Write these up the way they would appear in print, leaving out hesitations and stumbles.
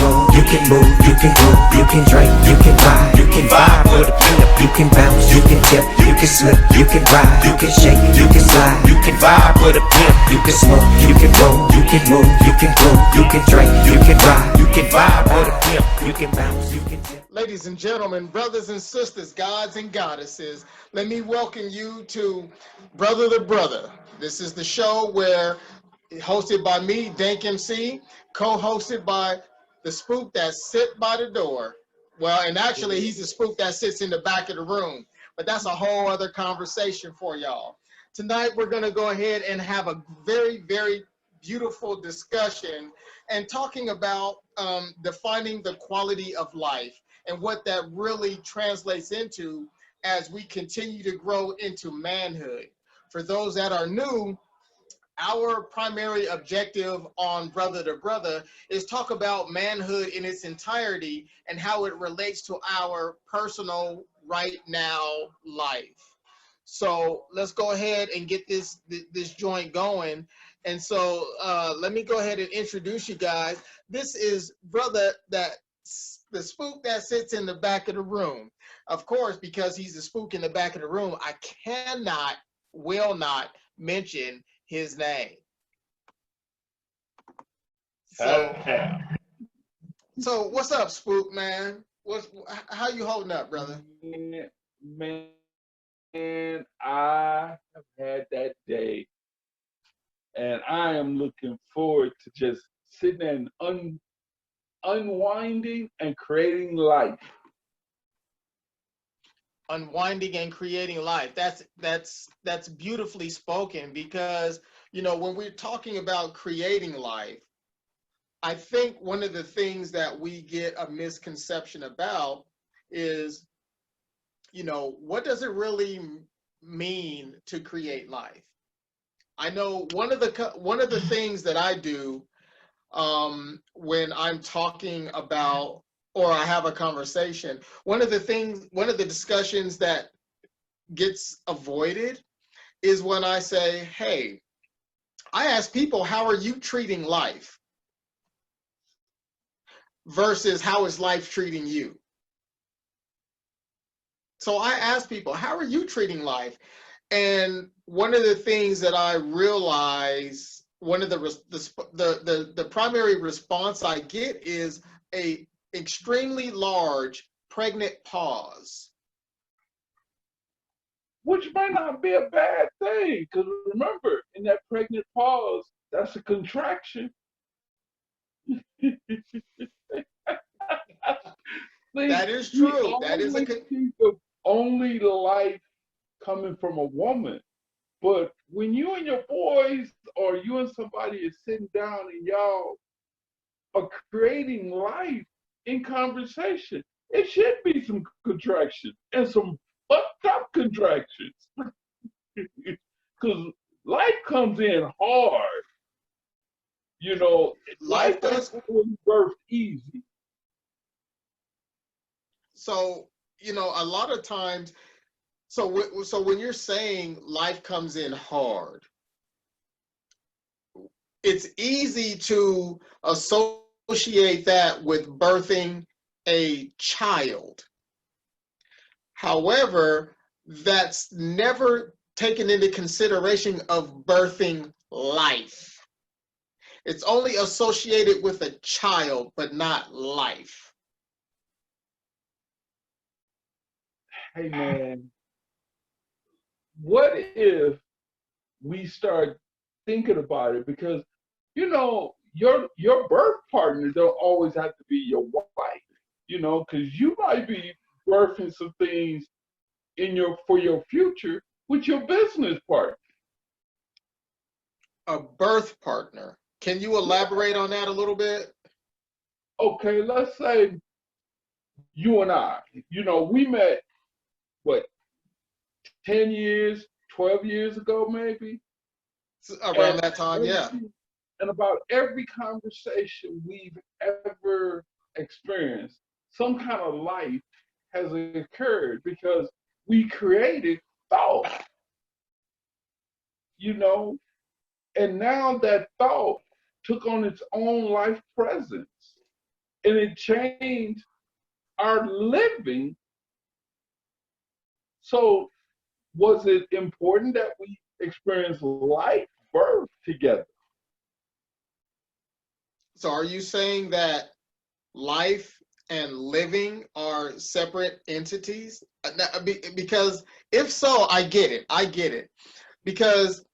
roll, you can move, you can groove, you can drink, you can vibe with a pimp, you can bounce, you can tip, you can slip, you can ride, you can shake, you can slide, you can vibe with a pimp, you can smoke, you can roll, you can move, you can groove, you can drink, you can ride, you can vibe with a pimp, you can bounce, you can tip. Ladies and gentlemen, brothers and sisters, gods and goddesses, let me welcome you to Brother to Brother. This is the show where hosted by me, Dank MC, co-hosted by the spook that sit by the door. Well, and actually he's the spook that sits in the back of the room, but that's a whole other conversation for y'all. Tonight we're gonna go ahead and have a very, very beautiful discussion and talking about defining the quality of life and what that really translates into as we continue to grow into manhood. For those that are new, our primary objective on Brother to Brother is talk about manhood in its entirety and how it relates to our personal right now life. So let's go ahead and get this joint going. And so let me go ahead and introduce you guys. This is Brother that the spook that sits in the back of the room. Of course, because he's the spook in the back of the room, I will not mention his name. So what's up, spook man? How you holding up, brother? Man, I have had that day, and I am looking forward to just sitting and unwinding and creating life. Unwinding and creating life. That's beautifully spoken, because when we're talking about creating life, I think one of the things that we get a misconception about is, what does it really mean to create life? I know one of the things that I do when I'm talking about, or I have a conversation, one of the discussions that gets avoided is when I say, hey, I ask people, how are you treating life? Versus how is life treating you? So I ask people, how are you treating life? And one of the things that I realize, one of the primary response I get is a extremely large pregnant pause. Which might not be a bad thing, because remember, in that pregnant pause, that's a contraction. That is true. That is think of only life coming from a woman. But when you and your boys or you and somebody is sitting down and y'all are creating life in conversation, it should be some contractions and some fucked up contractions. Because life comes in hard. Life does birth easy. So, a lot of times, so when you're saying life comes in hard, it's easy to associate that with birthing a child. However, that's never taken into consideration of birthing life. It's only associated with a child, but not life. Hey man, what if we start thinking about it? Because your birth partner don't always have to be your wife, because you might be birthing some things for your future with your business partner. A birth partner. Can you elaborate on that a little bit? Okay, let's say you and I, we met, what, 10 years, 12 years ago, maybe? Around that time, yeah. And about every conversation we've ever experienced, some kind of life has occurred because we created thought, and now that thought took on its own life presence. and it changed our living. So was it important that we experience life birth together? So are you saying that life and living are separate entities? Because if so, I get it. I get it. Because,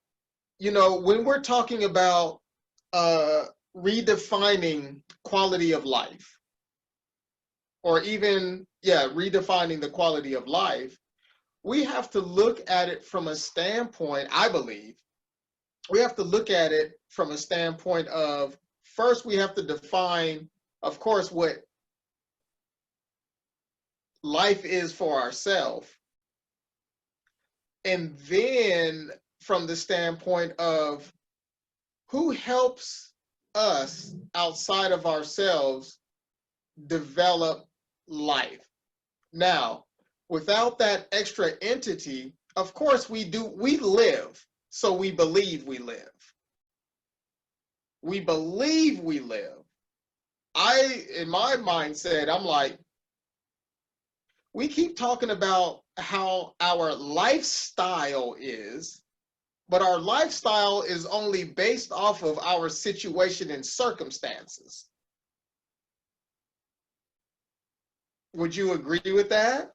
you know, when we're talking about redefining quality of life, or even, yeah, redefining the quality of life, we have to look at it from a standpoint, I believe, we have to look at it from a standpoint of, first we have to define, of course, what life is for ourselves. And then from the standpoint of who helps us outside of ourselves develop life. Now, without that extra entity, of course we live, so we believe we live. We believe we live. In my mindset, I'm like, we keep talking about how our lifestyle is, but our lifestyle is only based off of our situation and circumstances. Would you agree with that?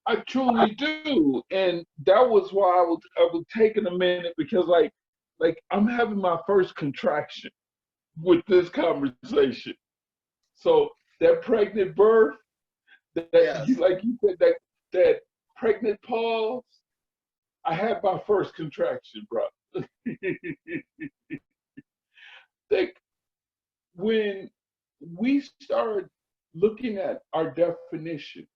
I truly do, and that was why I was taking a minute, because like I'm having my first contraction with this conversation. So that pregnant birth, that Yes. like you said, that pregnant pause, I had my first contraction, bro. Like when we start looking at our definitions,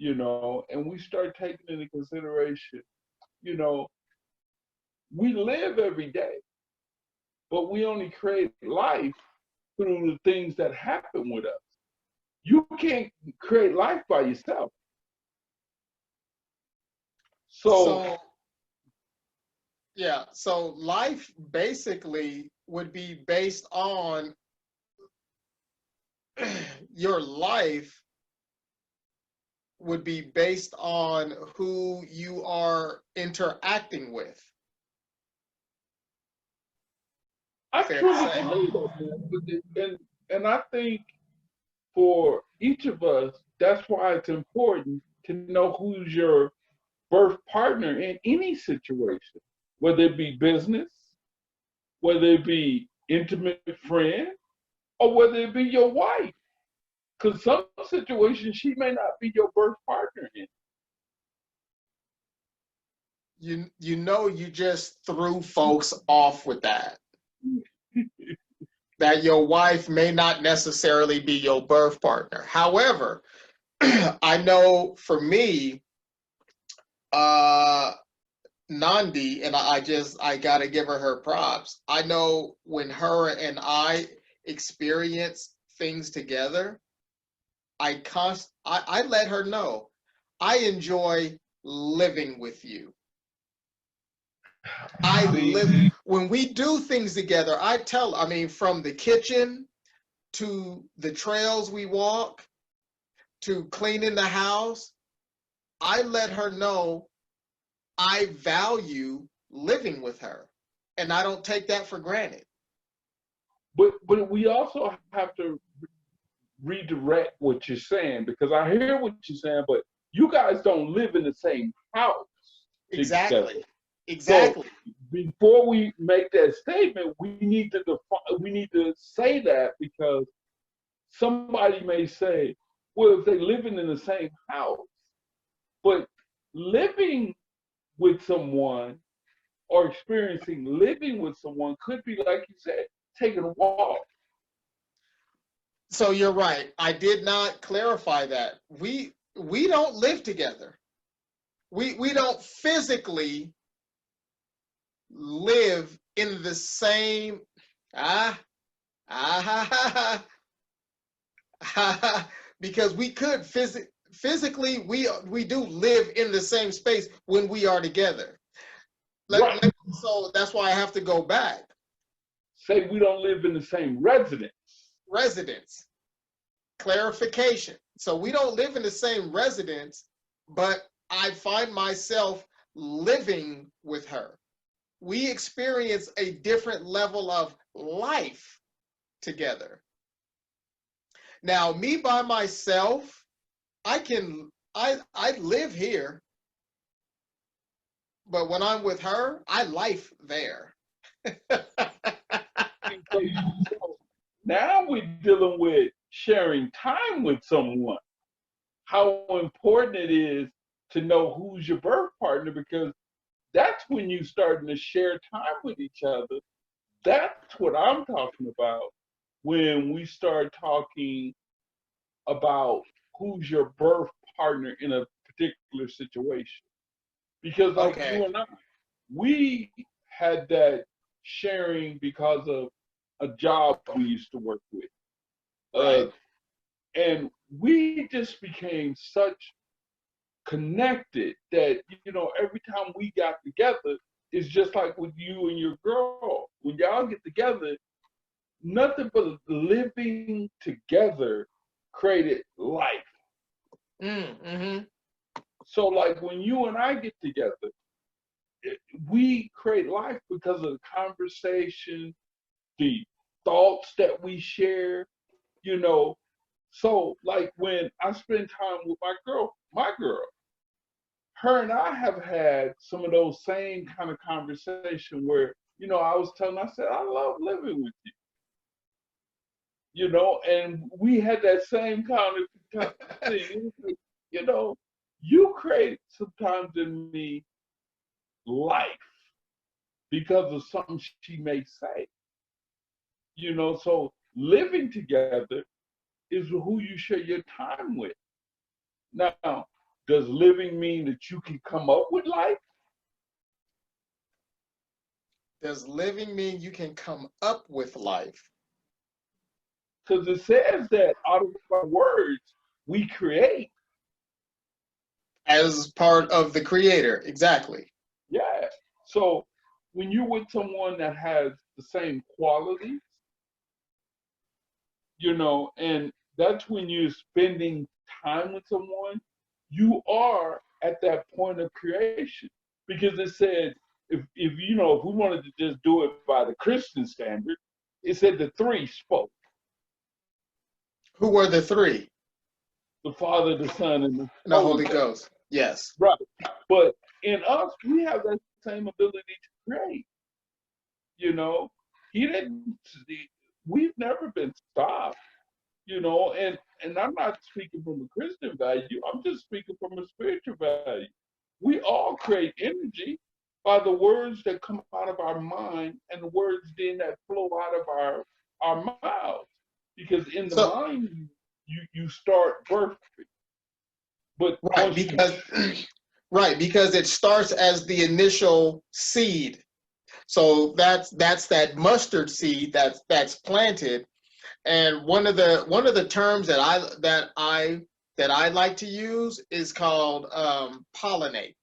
and we start taking into consideration, you know, we live every day, but we only create life through the things that happen with us. You can't create life by yourself. So So, yeah, so life basically would be based on your life would be based on who you are interacting with. I Fair to truly say. believe that, man. And I think for each of us, that's why it's important to know who's your birth partner in any situation, whether it be business, whether it be intimate friend, or whether it be your wife. Because some situations she may not be your birth partner in. You just threw folks off with that. That your wife may not necessarily be your birth partner. However, I know for me, Nandi, and I gotta give her props. I know when her and I experience things together, I let her know I enjoy living with you. I live when we do things together. I mean, from the kitchen to the trails we walk to cleaning the house, I let her know I value living with her, and I don't take that for granted. But we also have to redirect what you're saying, because I hear what you're saying, but you guys don't live in the same house together. Exactly. So Exactly. before we make that statement, we need to say that, because somebody may say, well, if they're living in the same house, but living with someone or experiencing living with someone could be, like you said, taking a walk. So you're right. I did not clarify that. We don't live together. We don't physically live in the same ah ah because we could physically we do live in the same space when we are together. Right. So that's why I have to go back. Say we don't live in the same residence. Residence. clarification. So we don't live in the same residence, but I find myself living with her. We experience a different level of life together. Now, me by myself, I live here, but when I'm with her, I life there. So now we're dealing with sharing time with someone. How important it is to know who's your birth partner, because that's when you starting to share time with each other. That's what I'm talking about when we start talking about who's your birth partner in a particular situation. Because like Okay, you and I, we had that sharing because of a job we used to work with. Uh, right. and we just became such connected that, every time we got together, it's just like with you and your girl. When y'all get together, nothing but living together created life. Mm-hmm. So, like when you and I get together, we create life because of the conversation, the thoughts that we share, you know. So, like when I spend time with my girl, her and I have had some of those same kind of conversation where, I was telling her, I said, I love living with you, and we had that same kind of thing. You know, you create sometimes in me life because of something she may say, so living together is who you share your time with. Now, does living mean that you can come up with life? Does living mean you can come up with life? Because it says that out of our words, we create. As part of the creator, exactly. Yeah. So when you're with someone that has the same qualities, and that's when you're spending time with someone, you are at that point of creation. Because it said, if we wanted to just do it by the Christian standard, it said the three spoke: Who were the three? the Father, the Son, and the The Holy Holy Ghost. Ghost. Yes. Right. But in us, we have that same ability to create. You know, he didn't. We've never been stopped. And I'm not speaking from a Christian value. I'm just speaking from a spiritual value. We all create energy by the words that come out of our mind and the words then that flow out of our mouths. Because in the So mind, you start birthing. But right, once you because right, because it starts as the initial seed. So that's that mustard seed that's planted. And one of the terms that I like to use is called pollinate,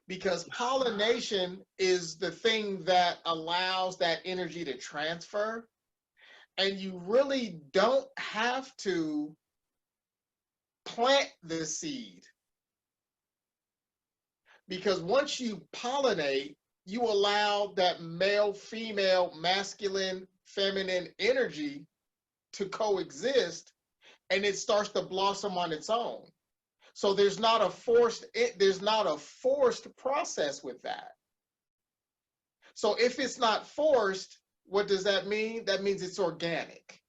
because pollination is the thing that allows that energy to transfer, and you really don't have to plant the seed, because once you pollinate, you allow that male, female, masculine, feminine energy to coexist, and it starts to blossom on its own. So there's not a forced process with that. So if it's not forced, what does that mean? That means it's organic.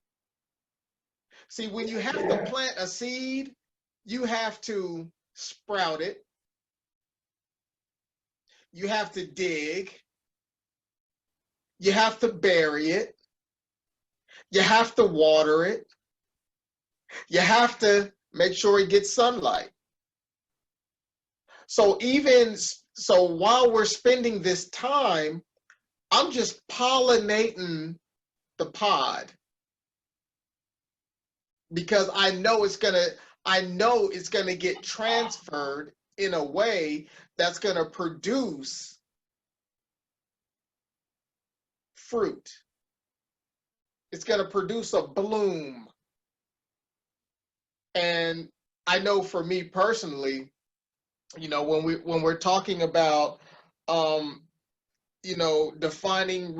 See, when you have to plant a seed, you have to sprout it, you have to dig, you have to bury it, you have to water it, you have to make sure it gets sunlight. So while we're spending this time, I'm just pollinating the pod, because I know it's gonna get transferred in a way that's gonna produce fruit. It's going to produce a bloom. And I know for me personally, when we're talking about, redefining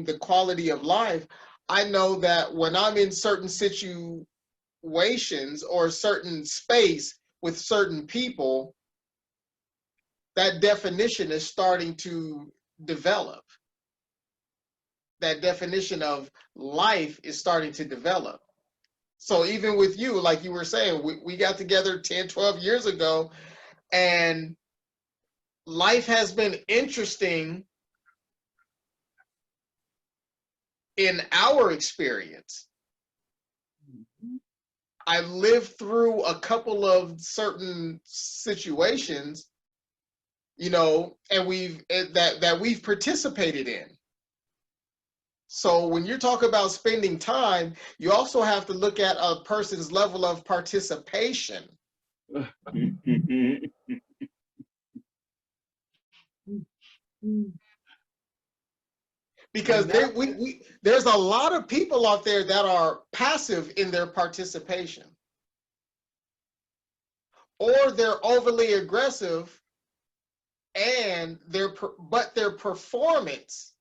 the quality of life, I know that when I'm in certain situations or certain space with certain people, that definition is starting to develop. That definition of life is starting to develop. So even with you, like you were saying, we got together 10, 12 years ago, and life has been interesting in our experience. I lived through a couple of certain situations, and we've participated in. So when you talk about spending time, you also have to look at a person's level of participation. Because there's a lot of people out there that are passive in their participation, or they're overly aggressive, and their performance.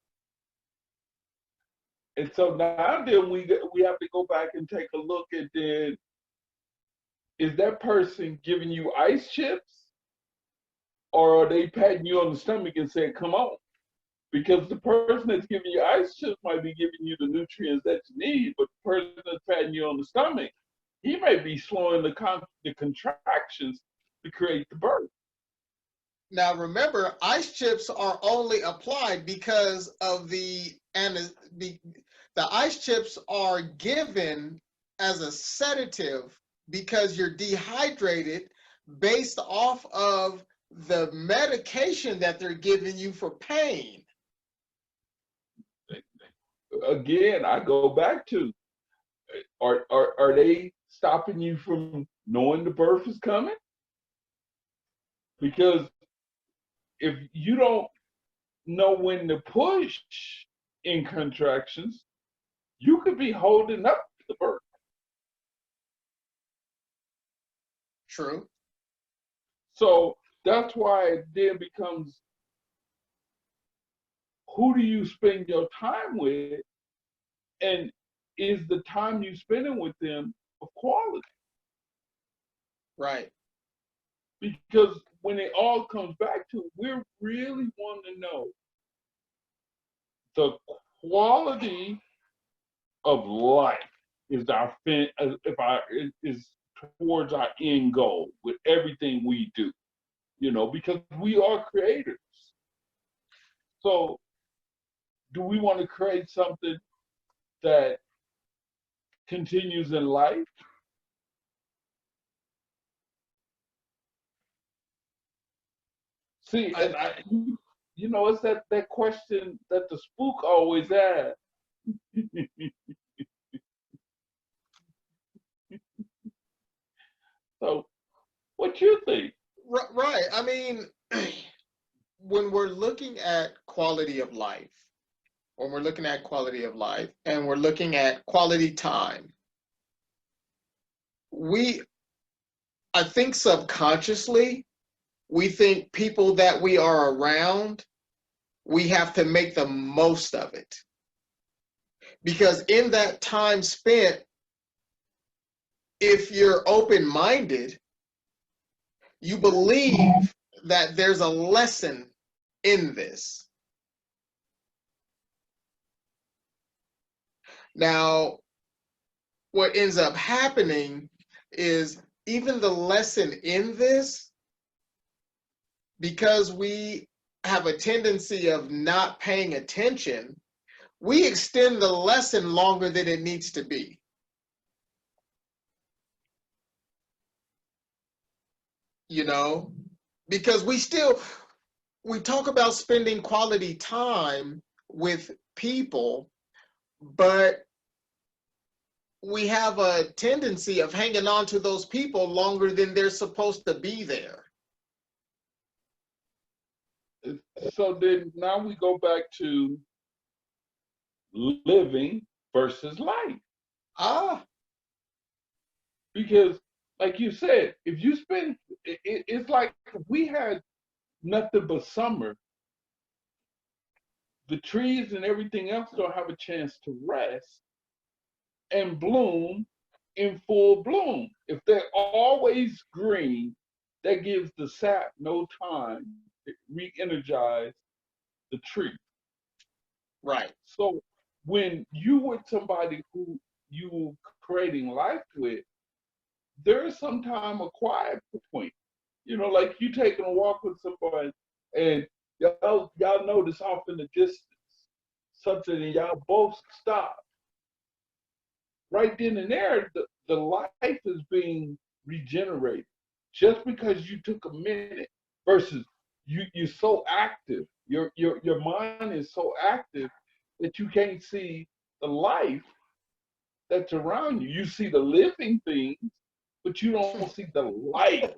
And so now then we have to go back and take a look at, then, is that person giving you ice chips, or are they patting you on the stomach and saying, come on? Because the person that's giving you ice chips might be giving you the nutrients that you need, but the person that's patting you on the stomach, he may be slowing the contractions to create the birth. Now remember, ice chips are only applied because of the ice chips are given as a sedative because you're dehydrated based off of the medication that they're giving you for pain. Again, I go back to, are they stopping you from knowing the birth is coming? Because if you don't know when to push in contractions, you could be holding up the birth. True. So that's why it then becomes, who do you spend your time with, and is the time you spending with them of quality? Right. Because when it all comes back to it, we're really wanting to know the quality of life is is towards our end goal with everything we do, because we are creators. So do we want to create something that continues in life? See, and it's that question that the spook always asks. So, what you think? Right. I mean, when we're looking at quality of life, and we're looking at quality time, I think subconsciously, we think people that we are around, we have to make the most of it. Because in that time spent, if you're open-minded, you believe that there's a lesson in this. Now, what ends up happening is even the lesson in this, because we have a tendency of not paying attention, we extend the lesson longer than it needs to be. Because we talk about spending quality time with people, but we have a tendency of hanging on to those people longer than they're supposed to be there. So then now we go back to living versus life. Ah, Because, like you said, if you spend, it's like if we had nothing but summer, the trees and everything else don't have a chance to rest and bloom in full bloom. If they're always green, that gives the sap no time to re-energize the tree. right. So when you with somebody who you creating life with, there is sometimes a quiet point. You know, like you taking a walk with somebody and y'all notice off in the distance something and y'all both stop. Right then and there, the life is being regenerated just because you took a minute versus you're so active. Your mind is so active that you can't see the life that's around you. You see the living things, but you don't see the life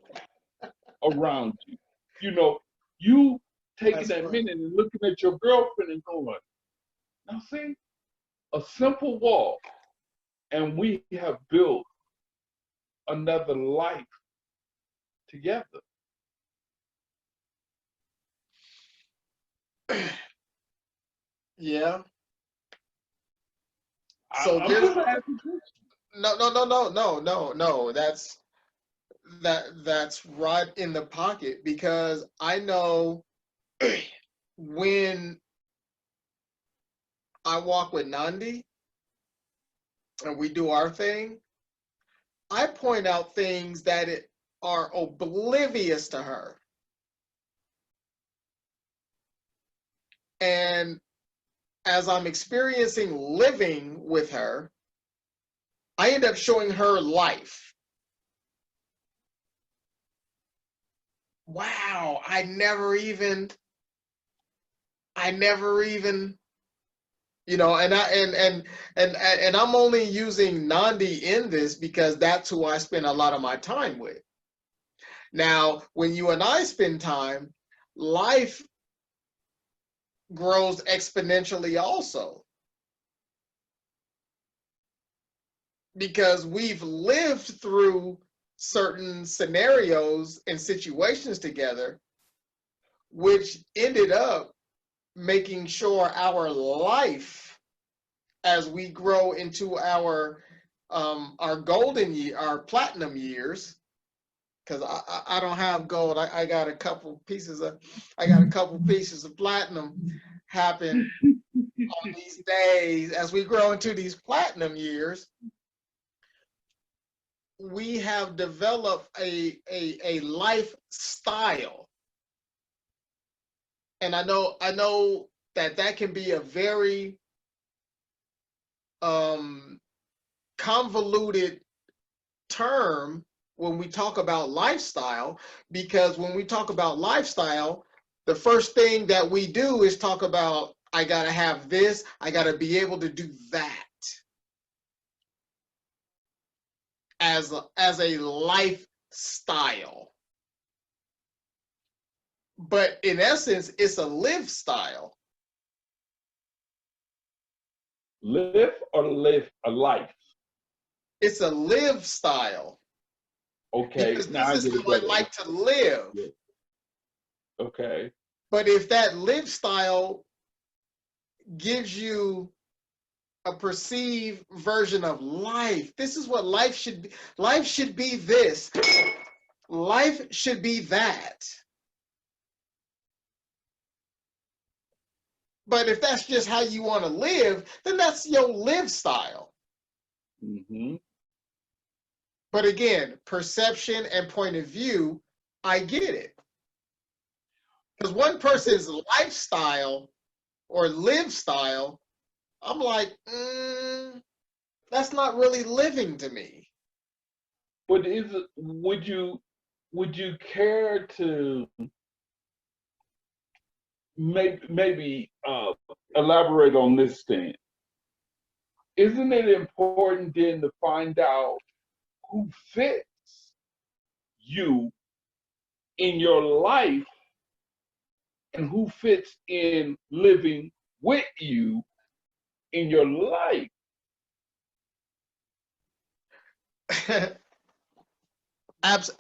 around you. You know, you taking That's that funny. minute and looking at your girlfriend and going, now see, a simple walk, and we have built another life together. Yeah. So I'm there's just asking questions. no. That's right in the pocket because I know when I walk with Nandi and we do our thing, I point out things that are oblivious to her. And as I'm experiencing living with her, I end up showing her life. Wow, I never even, and I'm only using Nandi in this because that's who I spend a lot of my time with. Now, when you and I spend time, life grows exponentially also because we've lived through certain scenarios and situations together, which ended up making sure our life as we grow into our golden year, our platinum years, because I don't have gold. I got a couple pieces of platinum happen on these days. As we grow into these platinum years, we have developed a lifestyle. And I know that can be a very convoluted term when we talk about lifestyle, because when we talk about lifestyle, the first thing that we do is talk about, I got to have this, I got to be able to do that as a lifestyle. But in essence, it's a live style. Live or live a life. It's a live style Okay, because now this I is get it how I better. like to live. Yeah. Okay. But if that live style gives you a perceived version of life, this is what life should be. Life should be this. Life should be that. But if that's just how you want to live, then that's your live style. Mm-hmm. But again, perception and point of view, I get it. Because one person's lifestyle or live style, I'm like, that's not really living to me. But would you care to maybe elaborate on this thing? Isn't it important then to find out who fits you in your life and who fits in living with you in your life?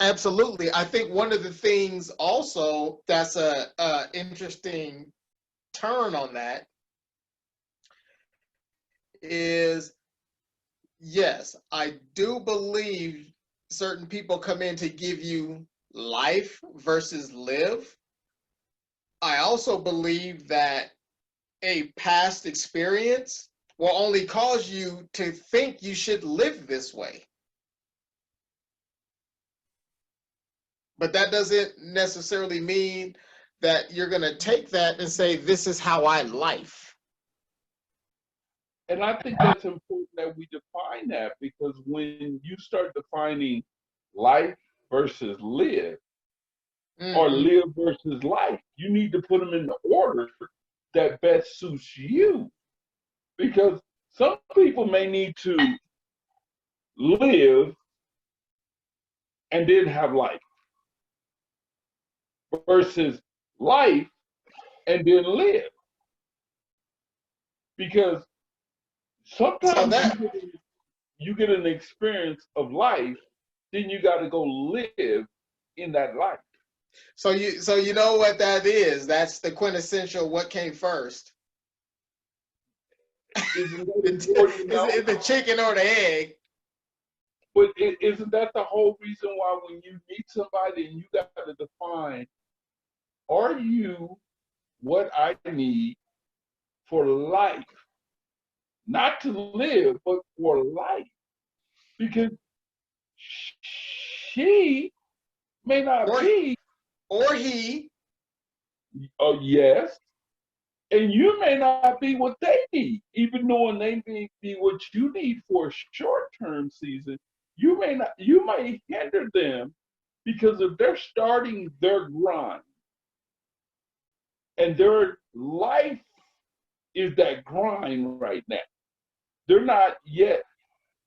Absolutely. I think one of the things also that's a interesting turn on that is, yes, I do believe certain people come in to give you life versus live. I also believe that a past experience will only cause you to think you should live this way. But that doesn't necessarily mean that you're going to take that and say, this is how I life. And I think that's important that we define that, because when you start defining life versus live, or Mm-hmm. live versus life, you need to put them in the order that best suits you. Because some people may need to live and then have life, versus life and then live. Because So sometimes that, you get an experience of life, then you got to go live in that life. so you know what that is? That's the quintessential what came first. Isn't that Is important to know? it the chicken or the egg? But isn't that the whole reason why when you meet somebody and you got to define, are you what I need for life? Not to live, but for life. Because she may not Or be, or he. oh, yes, and you may not be what they need, even knowing they may be what you need for a short-term season. You may hinder them because if they're starting their grind and their life is that grind right now. They're not yet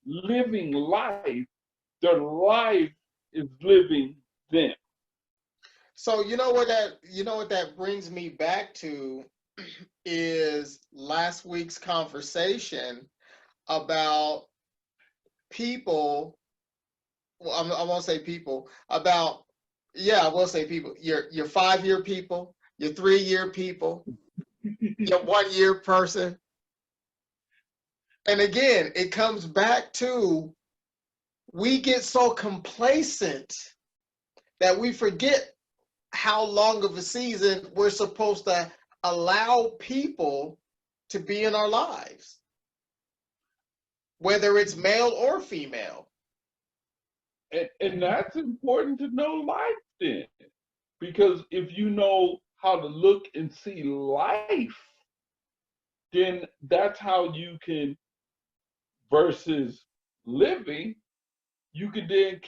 living life. Their life is living them. So you know what that brings me back to is last week's conversation about people. Well, I won't say people about. Yeah, I will say people. Your 5-year people, your 3-year people, your 1-year person. And again, it comes back to, we get so complacent that we forget how long of a season we're supposed to allow people to be in our lives, whether it's male or female. And that's important to know life then. Because if you know how to look and see life, then that's how you can, versus living, you can then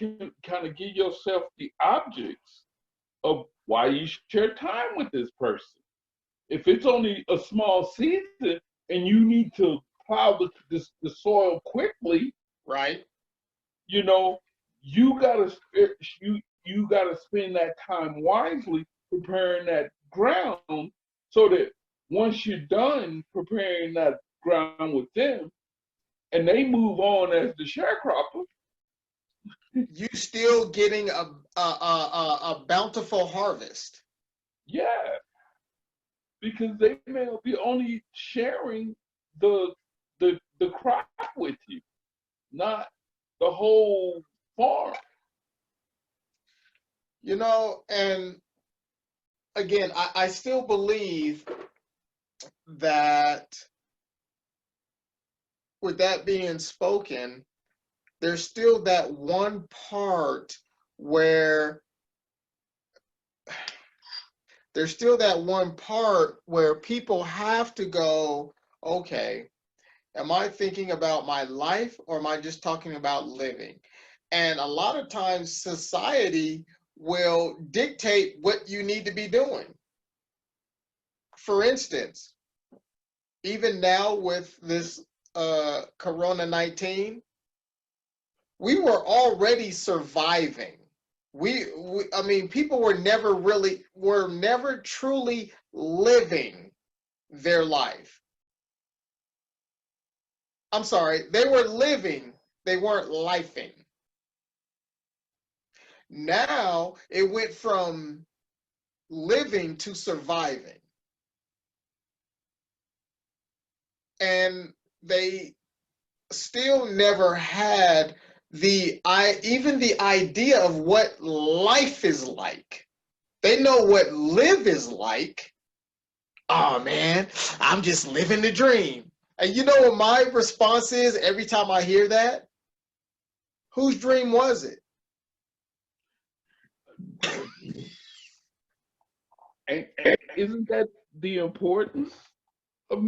kind of give yourself the objects of why you share time with this person. If it's only a small season and you need to plow the soil quickly, Right? you know, you gotta you gotta spend that time wisely preparing that ground, so that once you're done preparing that ground with them and they move on as the sharecropper, You still getting a bountiful harvest. yeah, because they may be only sharing the the crop with you, not the whole farm. And again, I still believe that, with that being spoken, there's still that one part where people have to go, okay, am I thinking about my life or am I just talking about living? And a lot of times society will dictate what you need to be doing. For instance, even now with this Corona 19, we were already surviving. I mean, people were never truly living their life. I'm sorry, they were living, they weren't lifing. Now it went from living to surviving. And they still never had even the idea of what life is like. They know what live is like. Oh man, I'm just living the dream. And you know what my response is every time I hear that? Whose dream was it? And isn't that the importance of,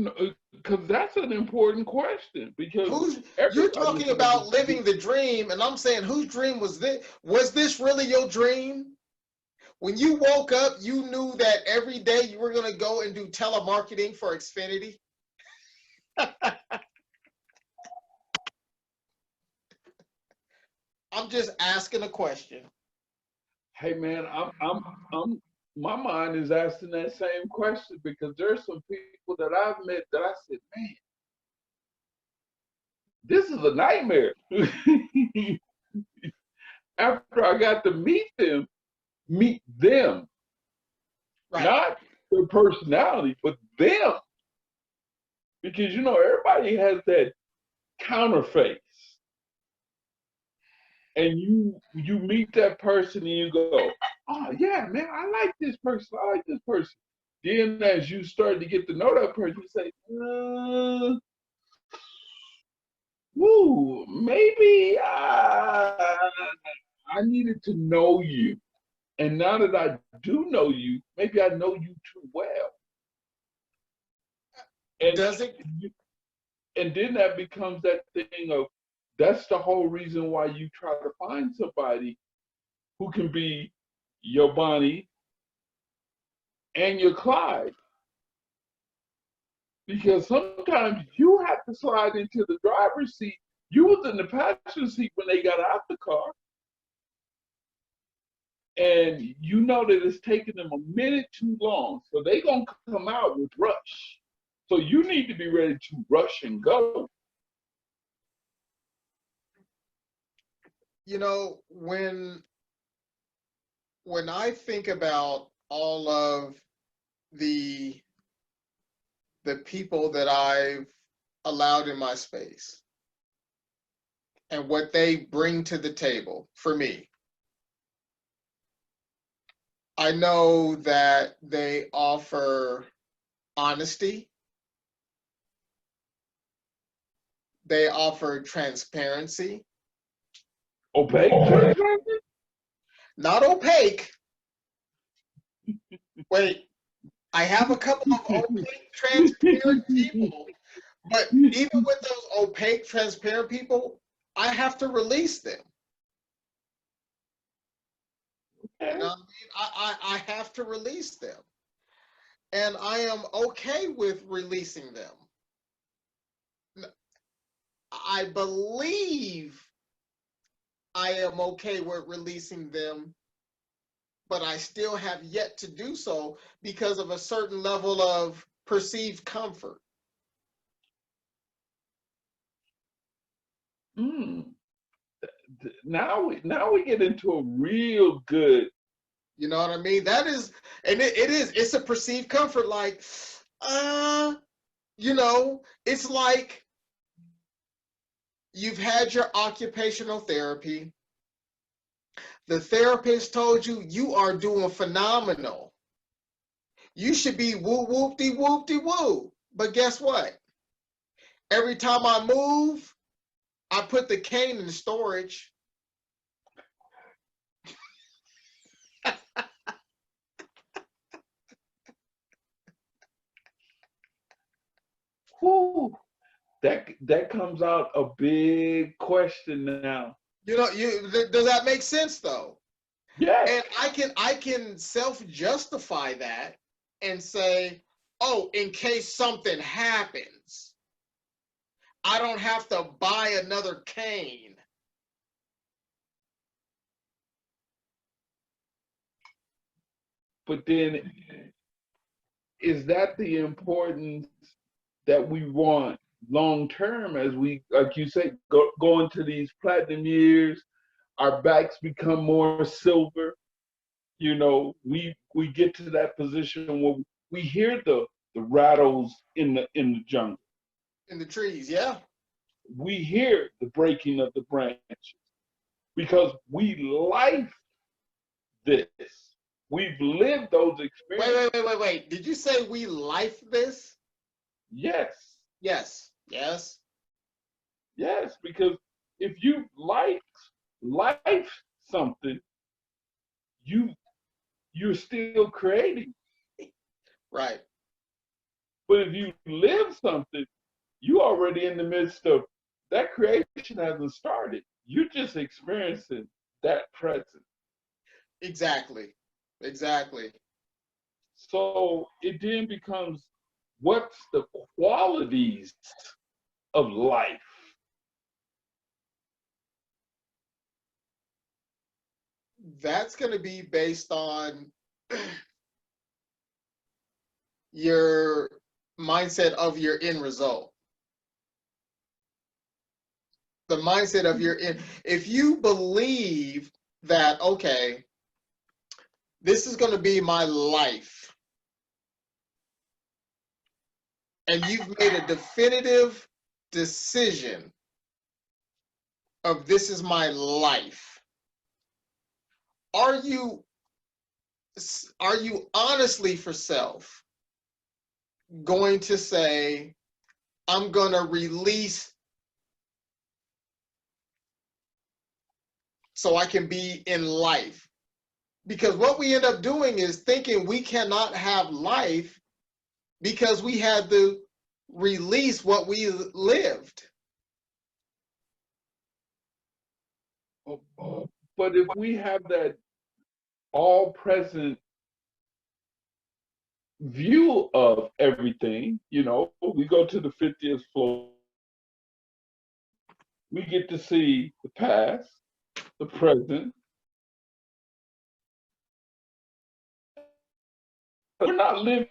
because that's an important question, because You're everybody talking has a about living the dream, and I'm saying, whose dream was this? Was this really your dream? When you woke up, you knew that every day you were going to go and do telemarketing for Xfinity? I'm just asking a question. Hey man, my mind is asking that same question, because there's some people that I've met that I said, man, this is a nightmare. After I got to meet them, Right. not their personality, but them. Because everybody has that counterface. And you meet that person and you go, oh yeah, man, I like this person. I like this person. Then as you start to get to know that person, you say, woo, maybe I needed to know you. And now that I do know you, maybe I know you too well. And Does it? And then that becomes that thing of, that's the whole reason why you try to find somebody who can be your Bonnie and your Clyde. Because sometimes you have to slide into the driver's seat. You was in the passenger seat when they got out the car. And you know that it's taking them a minute too long. So they're going to come out with rush. So you need to be ready to rush and go. You know, when I think about all of the people that I've allowed in my space and what they bring to the table for me, I know that they offer honesty. They offer transparency. Opaque? Not opaque. Wait, I have a couple of opaque, transparent people, but even with those opaque, transparent people, I have to release them. You know what I mean? I have to release them. And I am okay with releasing them. I believe I am okay with releasing them, but I still have yet to do so because of a certain level of perceived comfort. Now we get into a real good. You know what I mean? That is, and it's a perceived comfort. Like, it's like you've had your occupational therapy. The therapist told you you are doing phenomenal. You should be woo whoop-de whoop-de-woo. But guess what? Every time I move, I put the cane in storage. Whew, that comes out a big question now. Does that make sense though? Yeah. And I can self-justify that and say, oh, in case something happens, I don't have to buy another cane. But then, is that the importance that we want long term, as we, like you say, go into these platinum years? our backs become more silver. You know, we get to that position where we hear the rattles in the jungle. In the trees, yeah. We hear the breaking of the branches because we life this. We've lived those experiences. Wait. Did you say we life this? Yes, Yes. Yes. yes, because if you life something, you you're still creating. Right. But if you live something, you already in the midst of that creation hasn't started. You're just experiencing that present. Exactly. Exactly. So it then becomes what's the qualities of life? That's going to be based on your mindset of your end result. The mindset of your end. If you believe that, okay, this is going to be my life, and you've made a definitive decision of this is my life, are you honestly for self going to say, I'm going to release so I can be in life? Because what we end up doing is thinking we cannot have life because we had to release what we lived. But if we have that all present view of everything, you know, we go to the 50th floor, we get to see the past, the present. We're not living.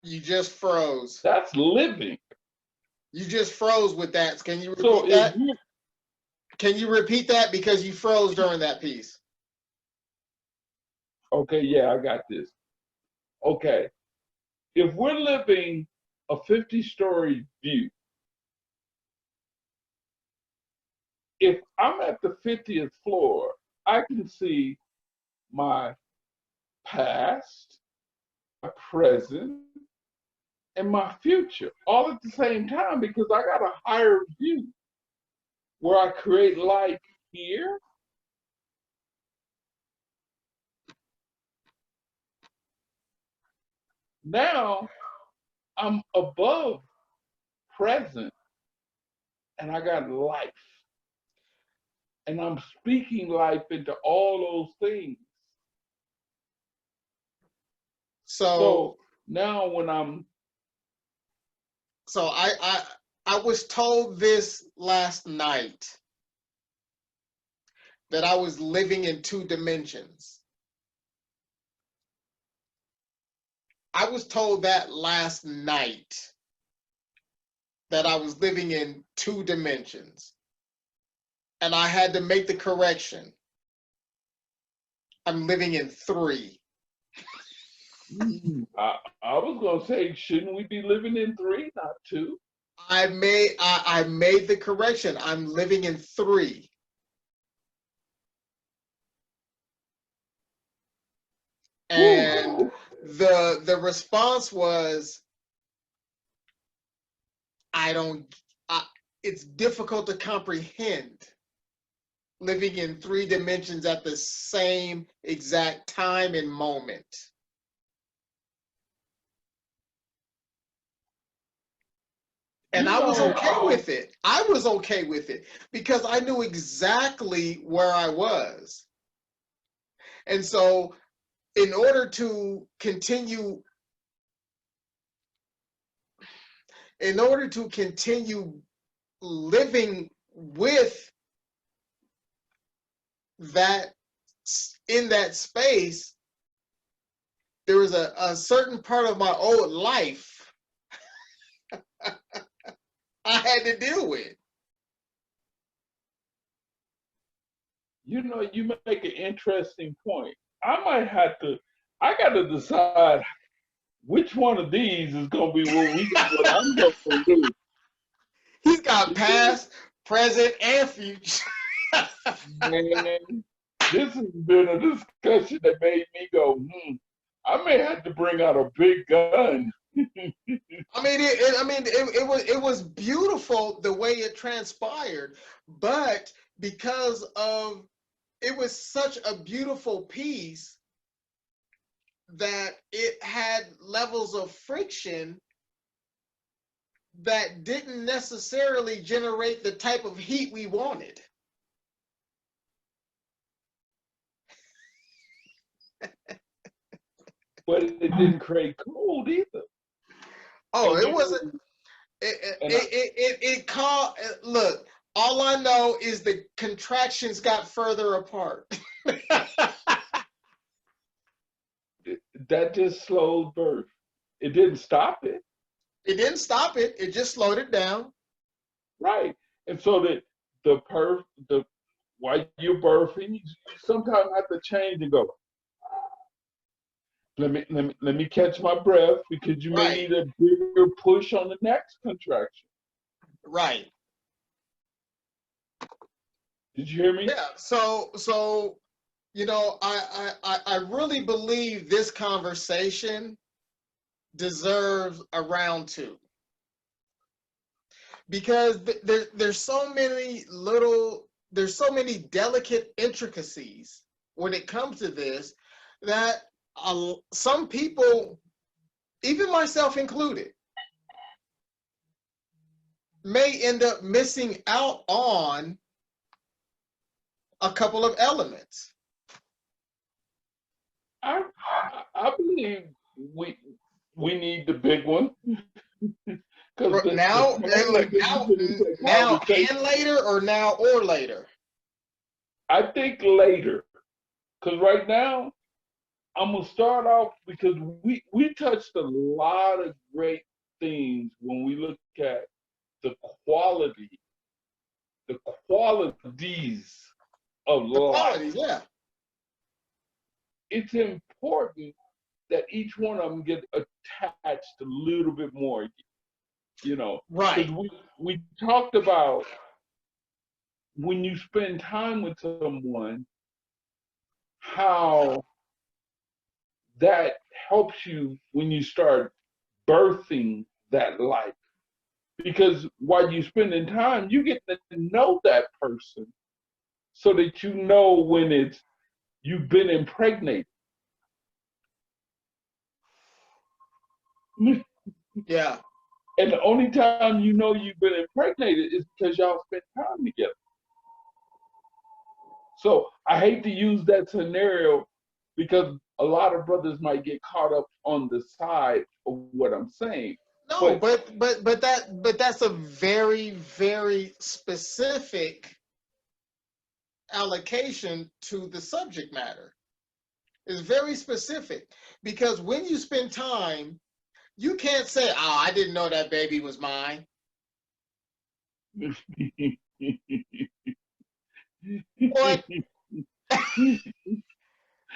You just froze. That's living. You just froze with that. Can you So repeat if that? we Can you repeat that? Because you froze during that piece. okay, yeah, I got this. Okay. If we're living a 50-story view, if I'm at the 50th floor, I can see my past, my present, and my future all at the same time because I got a higher view where I create life here. Now I'm above present and I got life. And I'm speaking life into all those things. So So now when I'm so I was told this last night that I was living in two dimensions. I was told that last night that I was living in two dimensions. And I had to make the correction. I'm living in three. I was gonna say, shouldn't we be living in three, not two? I made the correction. I'm living in three. And Whew. the response was, I don't I, it's difficult to comprehend living in three dimensions at the same exact time and moment. And You I was know, okay with it. I was okay with it because I knew exactly where I was. And so, in order to continue, in order to continue living with that in that space, there was a certain part of my old life I had to deal with. You know, you make an interesting point. I got to decide which one of these is going to be what I'm going to do. He's got past, present, and future. Man, this has been a discussion that made me go, I may have to bring out a big gun. It was beautiful the way it transpired, but because of it was such a beautiful piece that it had levels of friction that didn't necessarily generate the type of heat we wanted. But it didn't create cold either. Oh, And it wasn't. It called. Look, all I know is the contractions got further apart. That just slowed birth. It didn't stop it. It didn't stop it. It just slowed it down. Right. And so that the while you're birthing, you sometimes have to change and go, let me catch my breath, because you may need a bigger push on the next contraction. Right. Did you hear me? Yeah. So you know, I really believe this conversation deserves a round two, because there's so many delicate intricacies when it comes to this that some people, even myself included, may end up missing out on a couple of elements. I believe we need the big one. Now and later, or now or later? I think later, because right now I'm gonna start off, because we touched a lot of great things when we look at the qualities of life. Yeah. It's important that each one of them get attached a little bit more, you know. Right. Because we talked about when you spend time with someone, how that helps you when you start birthing that life. Because while you're spending time, you get to know that person, so that you know when you've been impregnated. Yeah. And the only time you know you've been impregnated is because y'all spent time together. So I hate to use that scenario, because a lot of brothers might get caught up on the side of what I'm saying. No, but that's a very, very specific allocation to the subject matter. It's very specific, because when you spend time, you can't say, "Oh, I didn't know that baby was mine." What?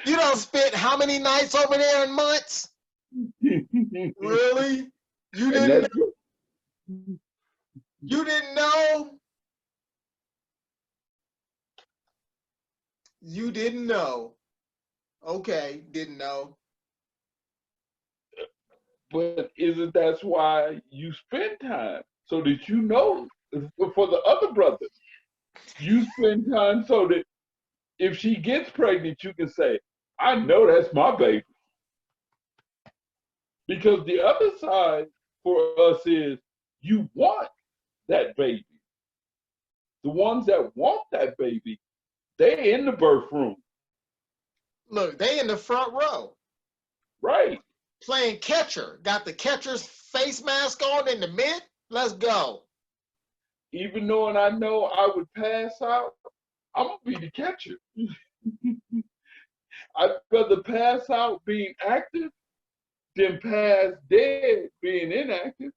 You don't spend how many nights over there in months? Really? You didn't know? You didn't know? You didn't know. Okay, didn't know. But isn't that's why you spend time, so that you know? For the other brothers, you spend time so that if she gets pregnant, you can say, I know that's my baby. Because the other side for us is, you want that baby. The ones that want that baby, they're in the birth room. Look, they in the front row. Right. Playing catcher. Got the catcher's face mask on in the mid. Let's go. Even knowing I know I would pass out, I'm going to be the catcher. I'd rather pass out being active than pass dead being inactive.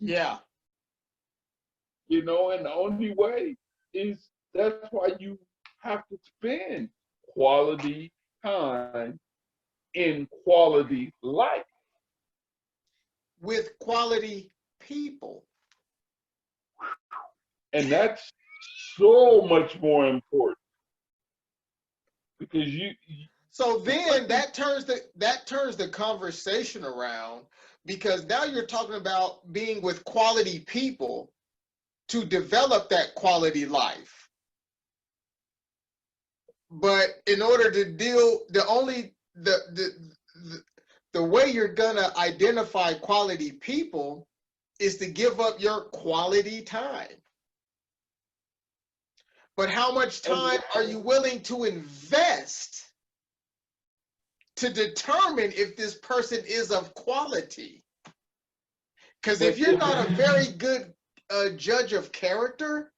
Yeah. And the only way is that's why you have to spend quality time in quality life. With quality people. And that's so much more important because So the then person, that turns the conversation around, because now you're talking about being with quality people to develop that quality life. But in order to deal, the way you're gonna identify quality people is to give up your quality time. But how much and time are you willing to invest to determine if this person is of quality? Because if but you're not a very good judge of character,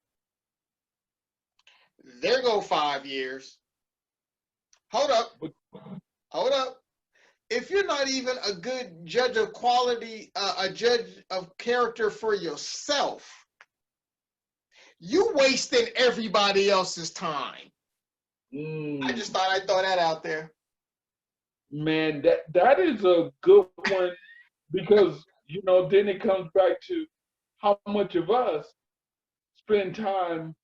there go 5 years. Hold up, but hold up. If you're not even a good judge of quality, a judge of character for yourself, you wasting everybody else's time. I just mm, thought I'd throw that out there. man, that is a good one because then it comes back to how much of us spend time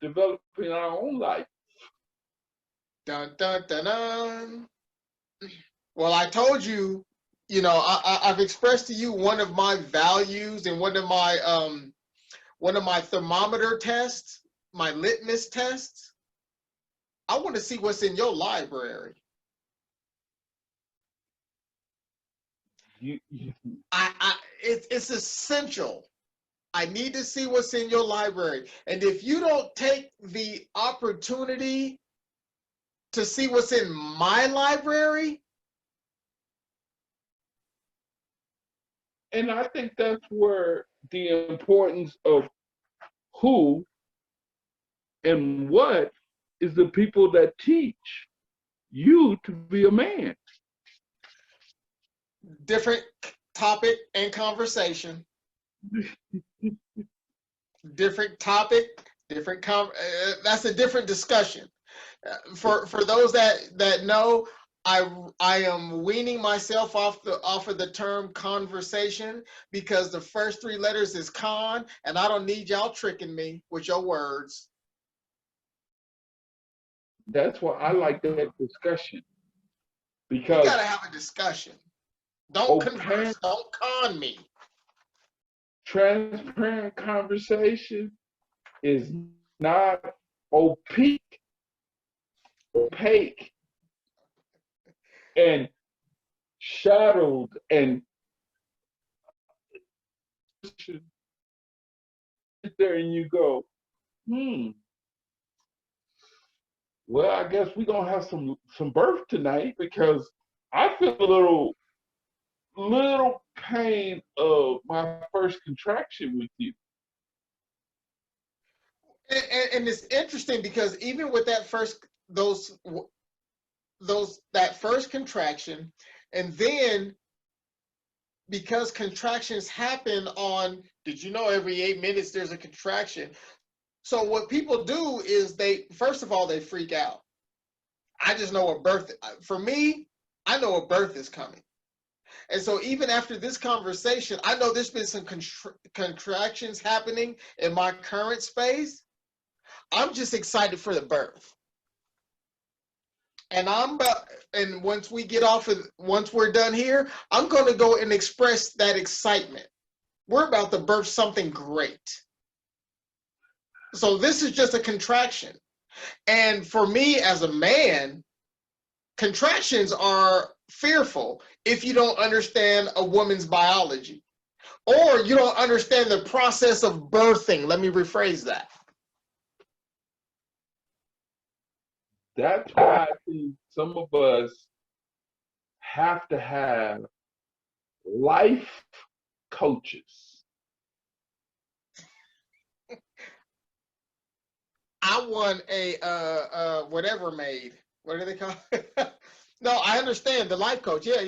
developing our own life. Dun dun dun dun. Well, I told you, I've expressed to you one of my values and one of my thermometer tests, my litmus tests. I want to see what's in your library. You, It's essential. I need to see what's in your library. And if you don't take the opportunity to see what's in my library, and I think that's where the importance of who and what is the people that teach you to be a man. different topic and conversation, different topic, that's a different discussion. For those that know, I am weaning myself off of the term conversation, because the first three letters is con, and I don't need y'all tricking me with your words. That's why I like that discussion We because gotta have a discussion. Don't open, converse. Don't con me. transparent conversation is not opaque, opaque and shadowed and sit there and you go, well, I guess we're gonna have some birth tonight because I feel a little pain of my first contraction with you. And it's interesting because even with that that first contraction, and then because contractions happen on, did you know every 8 minutes there's a contraction? So what people do is first of all, they freak out. I just know for me, I know a birth is coming. And so even after this conversation, I know there's been some contractions happening in my current space. I'm just excited for the birth. And once we're done here, I'm going to go and express that excitement. We're about to birth something great. So this is just a contraction. And for me as a man, contractions are fearful if you don't understand a woman's biology, or you don't understand the process of birthing. Let me rephrase that. That's why I think some of us have to have life coaches. I won a whatever made. What do they call it? No, I understand the life coach. Yeah.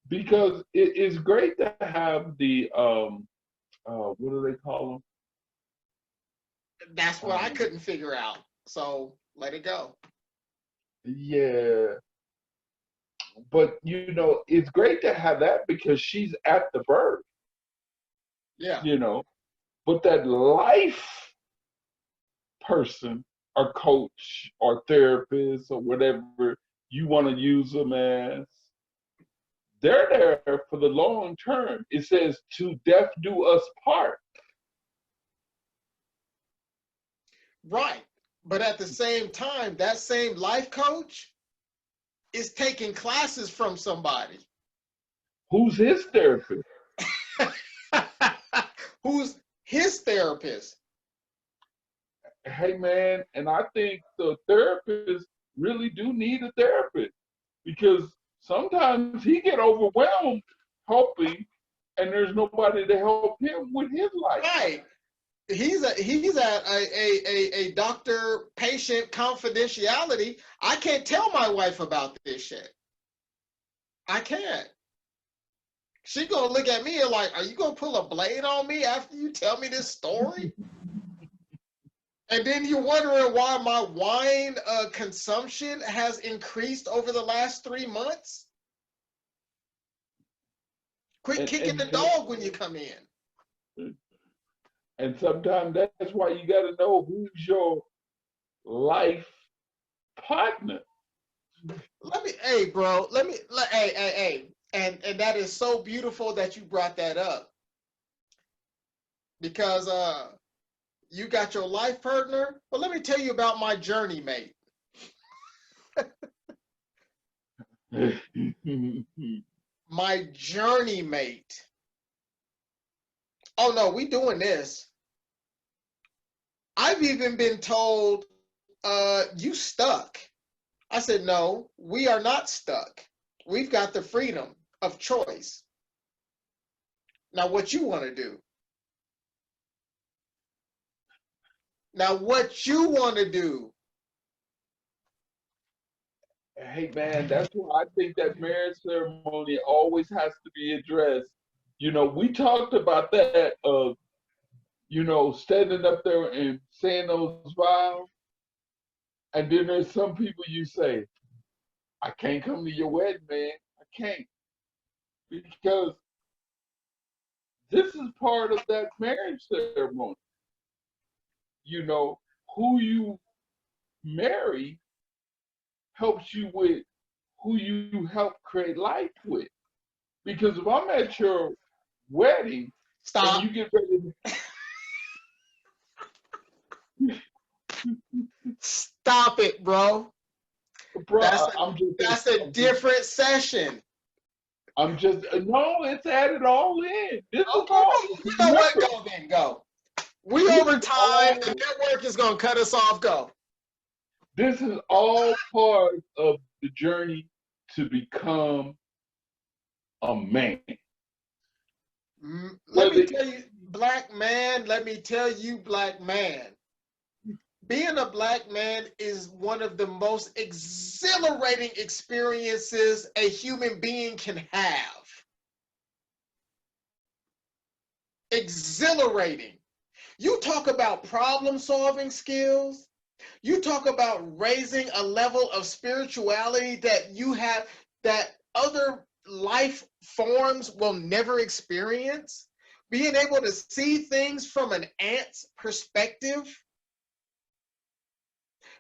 because it is great to have the what do they call That's them? what I couldn't figure out. So let it go. Yeah, but it's great to have that because she's at the birth, Yeah. you know. But that life person or coach or therapist or whatever you want to use them as, they're there for the long term. It says to death do us part. Right. But at the same time, that same life coach is taking classes from somebody. Who's his therapist? Who's his therapist. Hey man, and I think the therapist really do need a therapist because sometimes he get overwhelmed helping and there's nobody to help him with his life. Right. He's at a doctor patient confidentiality. I can't tell my wife about this shit. I can't. She gonna look at me and like, are you gonna pull a blade on me after you tell me this story? And then you're wondering why my wine consumption has increased over the last 3 months. Quit kicking the dog when you come in. And sometimes that's why you got to know who's your life partner. Hey, bro, hey. And that is so beautiful that you brought that up. Because you got your life partner. But let me tell you about my journey mate. My journey mate. Oh no, we doing this. I've even been told, you stuck. I said, no, we are not stuck. We've got the freedom of choice. Now, what you want to do? Now, what you want to do? Hey man, that's why I think that marriage ceremony always has to be addressed. We talked about that of, standing up there and saying those vows. And then there's some people you say, I can't come to your wedding, man. I can't. Because this is part of that marriage ceremony. Who you marry helps you with who you help create life with. Because if I'm at your wedding and Stop. you get ready Stop it, bro. bro, That's a different session. No, it's added all in. This is Okay, all, you know what? remember, Go then, go. We this over is time. all, The network is gonna cut us off. Go. this is all part of the journey to become a man. Let me tell you, black man, let me tell you, black man. Being a black man is one of the most exhilarating experiences a human being can have. Exhilarating. You talk about problem solving skills. You talk about raising a level of spirituality that you have that other life forms will never experience. Being able to see things from an ant's perspective.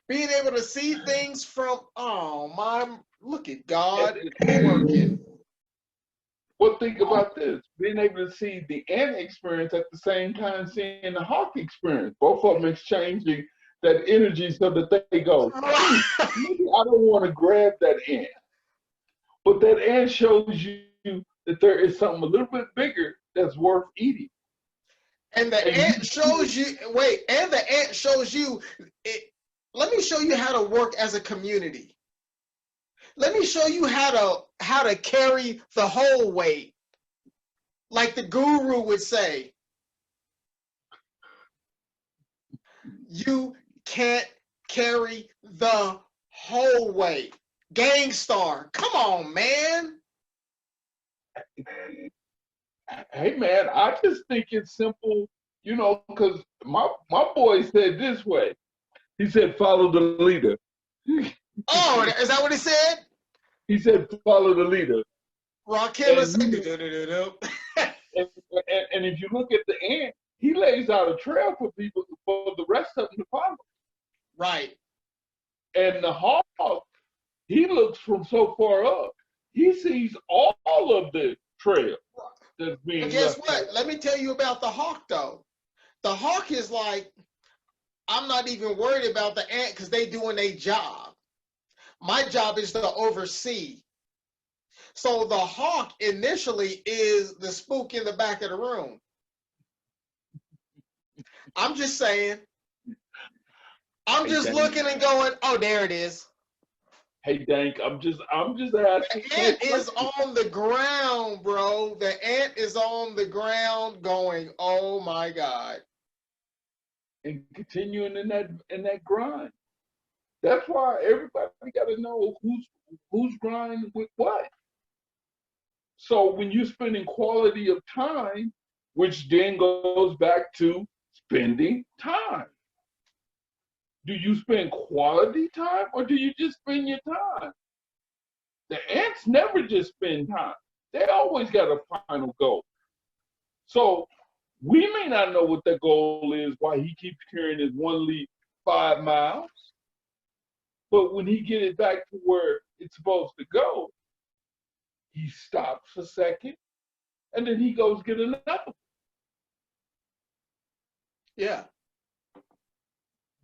Being able to see things from, oh my, look at God working. Well, think about this: being able to see the ant experience at the same time seeing the hawk experience. Both of them exchanging that energy so that they go, maybe I don't want to grab that ant. But that ant shows you that there is something a little bit bigger that's worth eating. And the And ant shows you, wait, and the ant shows you, let me show you how to work as a community. Let me show you how to carry the whole weight. Like the guru would say, you can't carry the whole weight. Gangstar, come on, man. Hey man, I just think it's simple, because my boy said this way. He said, "Follow the leader." Oh, is that what he said? He said, "Follow the leader." Rakim And is he, saying, and, and if you look at the ant, he lays out a trail for people for the rest of them to follow. right. And the hawk, he looks from so far up, he sees all of the trail that's But being guess left what? for him. Let me tell you about the hawk, though. The hawk is like, I'm not even worried about the ant because they doing their job. My job is to oversee. So the hawk initially is the spook in the back of the room. I'm just saying. I'm Hey just Dank, looking and going, oh, there it is. hey Dank, I'm just The asking no ant is questions. on the ground, bro. The ant is on the ground going, oh my God. And continuing in that grind. That's why everybody got to know who's grinding with what. So when you're spending quality of time, which then goes back to spending time. Do you spend quality time or do you just spend your time? The ants never just spend time. They always got a final goal. So we may not know what the goal is, why he keeps carrying his one lead 5 miles. But when he get it back to where it's supposed to go, he stops a second and then he goes get another. Yeah.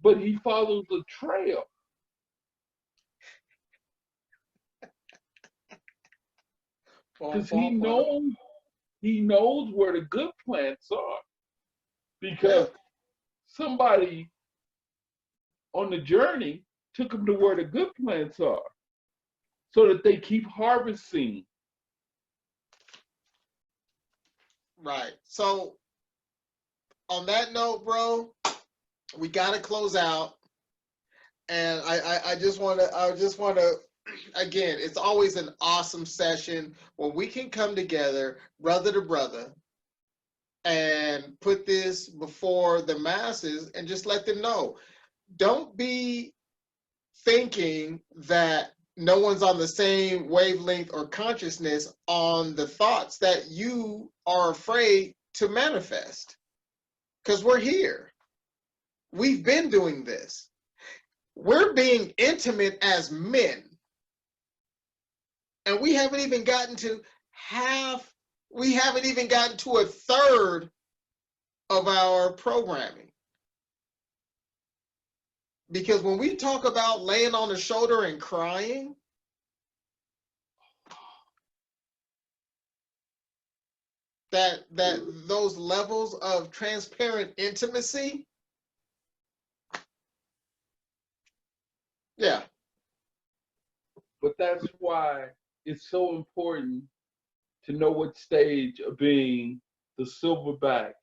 But he follows a trail Bum, because he bum, bum. knows where the good plants are. Yeah. Because somebody on the journey took him to where the good plants are so that they keep harvesting. Right. So on that note, bro, we gotta close out. And I just wanna again, it's always an awesome session when we can come together, brother to brother, and put this before the masses and just let them know. Don't be thinking that no one's on the same wavelength or consciousness on the thoughts that you are afraid to manifest. Because we're here. We've been doing this. We're being intimate as men. And we haven't even gotten to half, we haven't even gotten to a third of our programming. Because when we talk about laying on the shoulder and crying, that those levels of transparent intimacy, yeah. But that's why it's so important to know what stage of being the silverback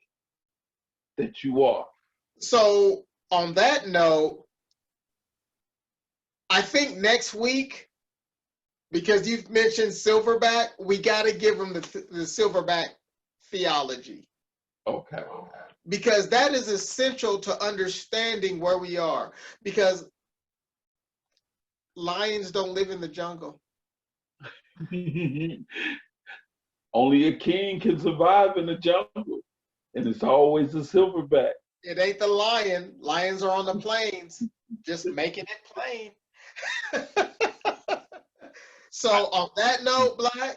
that you are. So on that note, I think next week, because you've mentioned Silverback, we got to give them the Silverback theology. Okay. Because that is essential to understanding where we are. Because lions don't live in the jungle. Only a king can survive in the jungle, and it's always a silverback. It ain't the lion. Lions are on the plains, just making it plain. So on that note, Black,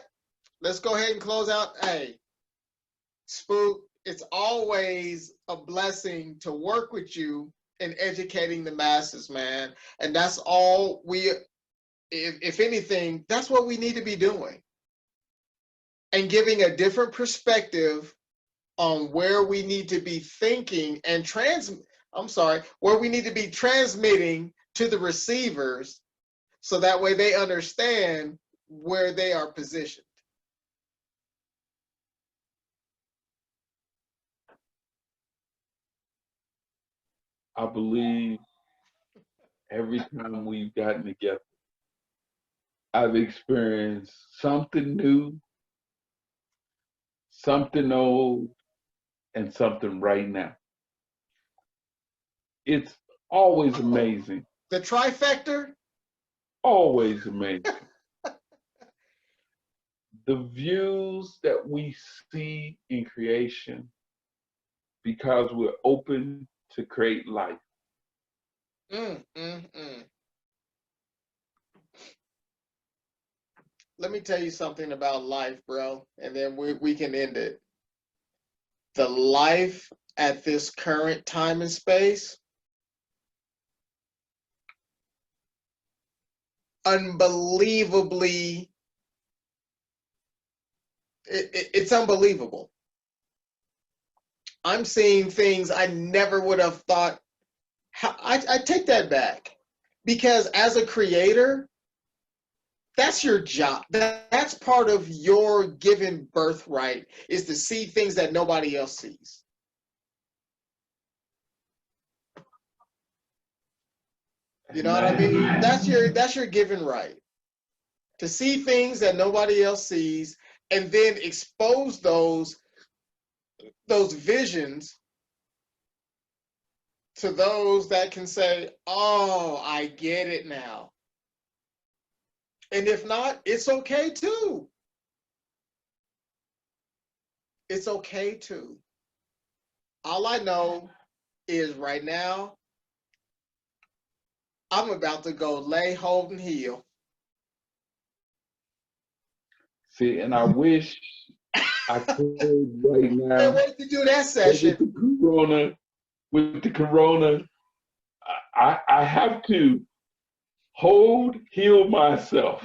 let's go ahead and close out. Hey, Spook, it's always a blessing to work with you in educating the masses, man. And that's all we, if anything, that's what we need to be doing. And giving a different perspective on where we need to be thinking and where we need to be transmitting to the receivers so that way they understand where they are positioned. I believe every time we've gotten together, I've experienced something new something old, and something right now. It's always amazing. The trifecta? Always amazing. The views that we see in creation because we're open to create life. Mm, mm, mm. Let me tell you something about life, bro, and then we can end it. The life at this current time and space, unbelievably, it's unbelievable. I'm seeing things I never would have thought. I take that back, because as a creator, that's your job. That's part of your given birthright, is to see things that nobody else sees. You know what I mean? That's your given right, to see things that nobody else sees, and then expose those visions to those that can say, "Oh, I get it now." And if not, it's okay too. It's okay too. All I know is right now, I'm about to go lay, hold, and heal. See, and I wish I could right Can't now, wait to do that but session. with the corona, I have to hold, heal myself.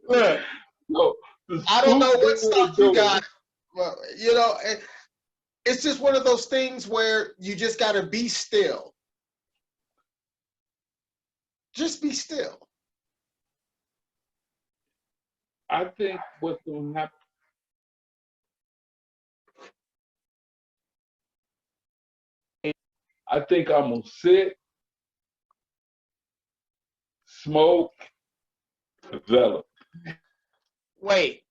Look, So the I don't scoop know what that we're stuff you doing, got. Well, you know, it's just one of those things where you just got to be still. Just be still. I think what's going to happen, I think I'm going to sit, smoke, develop. Wait,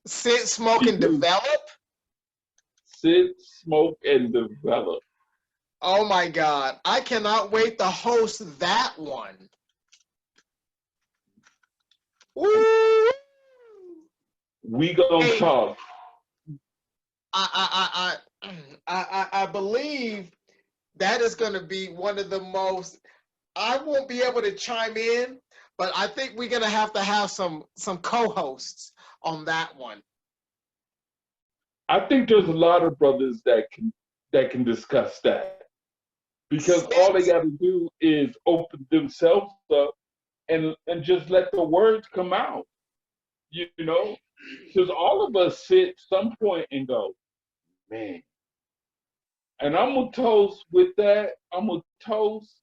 sit, smoke, and Because develop? sit, smoke, and develop. Oh my God. I cannot wait to host that one. Woo! We going to Hey, talk. I believe that is going to be one of the most. I won't be able to chime in, but I think we're going to have some co-hosts on that one. I think there's a lot of brothers that can discuss that, because all they got to do is open themselves up and just let the words come out. You know, because all of us sit some point and go, man. And I'm gonna toast with that. I'm gonna toast.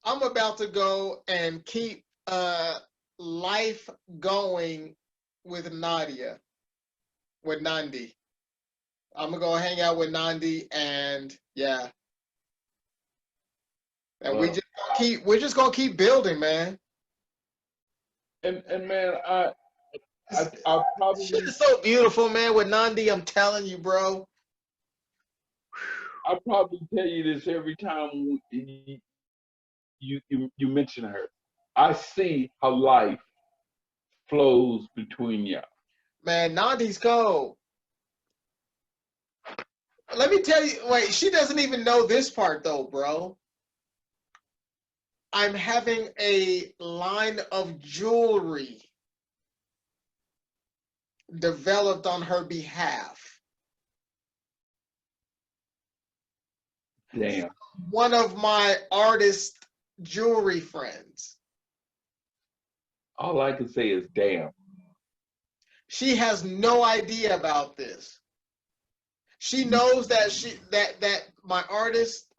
I'm about to go and keep life going with Nadia, with Nandi. I'm gonna go hang out with Nandi, and yeah, and Wow. we're just gonna keep building, man. And man, I probably Shit is so beautiful, man. With Nandi, I'm telling you, bro. I probably tell you this every time you mention her. I see how life flows between y'all. Man, Nandi's cold. Let me tell you. Wait, she doesn't even know this part though, bro. I'm having a line of jewelry developed on her behalf. Damn. One of my artist jewelry friends. All I can say is damn. She has no idea about this. She knows that that my artist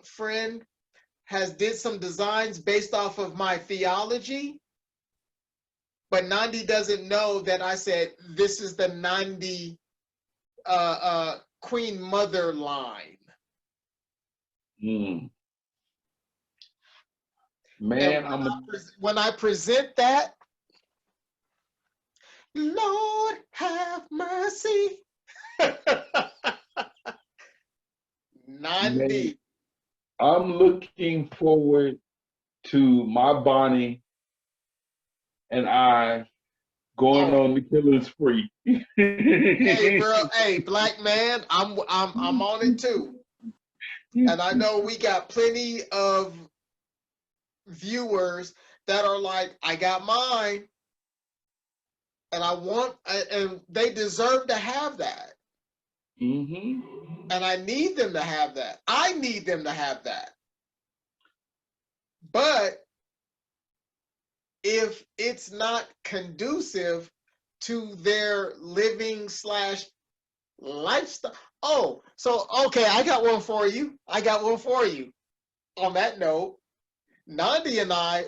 friend has did some designs based off of my theology, but Nandi doesn't know that I said this is the Nandi Queen Mother line. Man, When I present that, Lord have mercy. man, I'm looking forward to my Bonnie and I going on the killing spree. Hey, bro. Hey, black man, I'm on it too. And I know we got plenty of viewers that are like, I got mine, and and they deserve to have that. Mm-hmm. And I need them to have that. I need them to have that. But if it's not conducive to their living / lifestyle. Oh, so, okay, I got one for you. On that note, Nandi and I,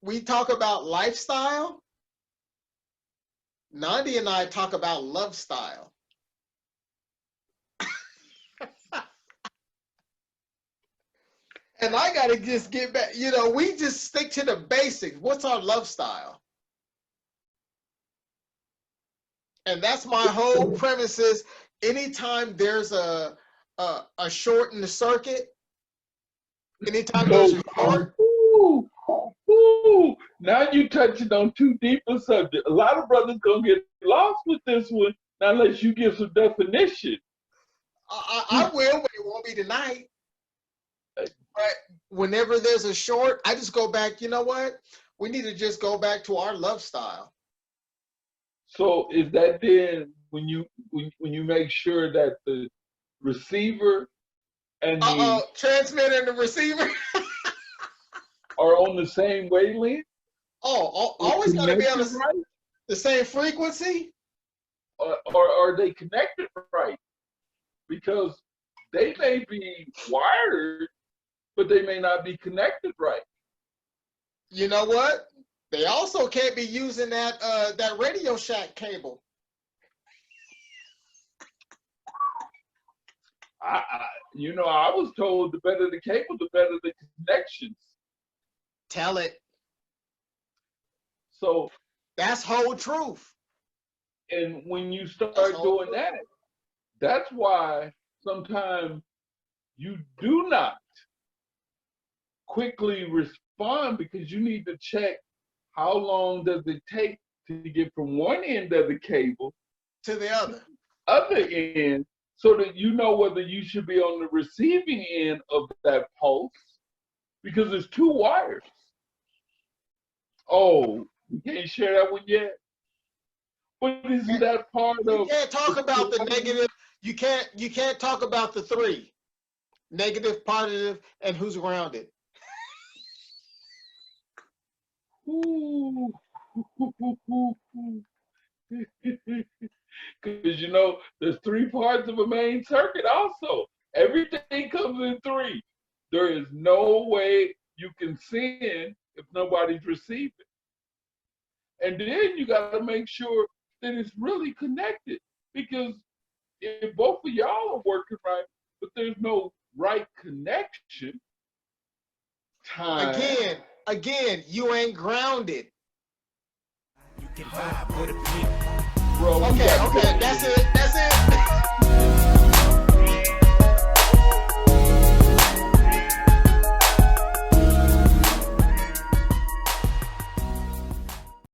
we talk about lifestyle. Nandi and I talk about love style. And I got to just get back, we just stick to the basics. What's our love style? And that's my whole premise is anytime there's a short in the circuit, anytime there's a short. Now you touching on too deep a subject. A lot of brothers gonna get lost with this one unless you give some definition. I will, but it won't be tonight. But whenever there's a short, I just go back, you know what? We need to just go back to our love style. So is that then when you make sure that the receiver and the transmitter and the receiver are on the same wavelength? Always got to be on the same frequency? Or are they connected right? Because they may be wired, but they may not be connected right. You know what? They also can't be using that Radio Shack cable. I was told the better the cable, the better the connections. Tell it. So that's whole truth. And when you start doing that, that's why sometimes you do not quickly respond, because you need to check how long does it take to get from one end of the cable to the other end, so that you know whether you should be on the receiving end of that pulse, because there's two wires. Oh, you can't share that one yet? But isn't that part of... You can't talk about the negative. You can't talk about the three. Negative, positive, and who's around it. Because there's three parts of a main circuit also. Everything comes in three. There is no way you can send if nobody's receiving. And then you got to make sure that it's really connected, because if both of y'all are working right, but there's no right connection, Again, you ain't grounded. You can vibe with a pimp. Bro, okay, that's it.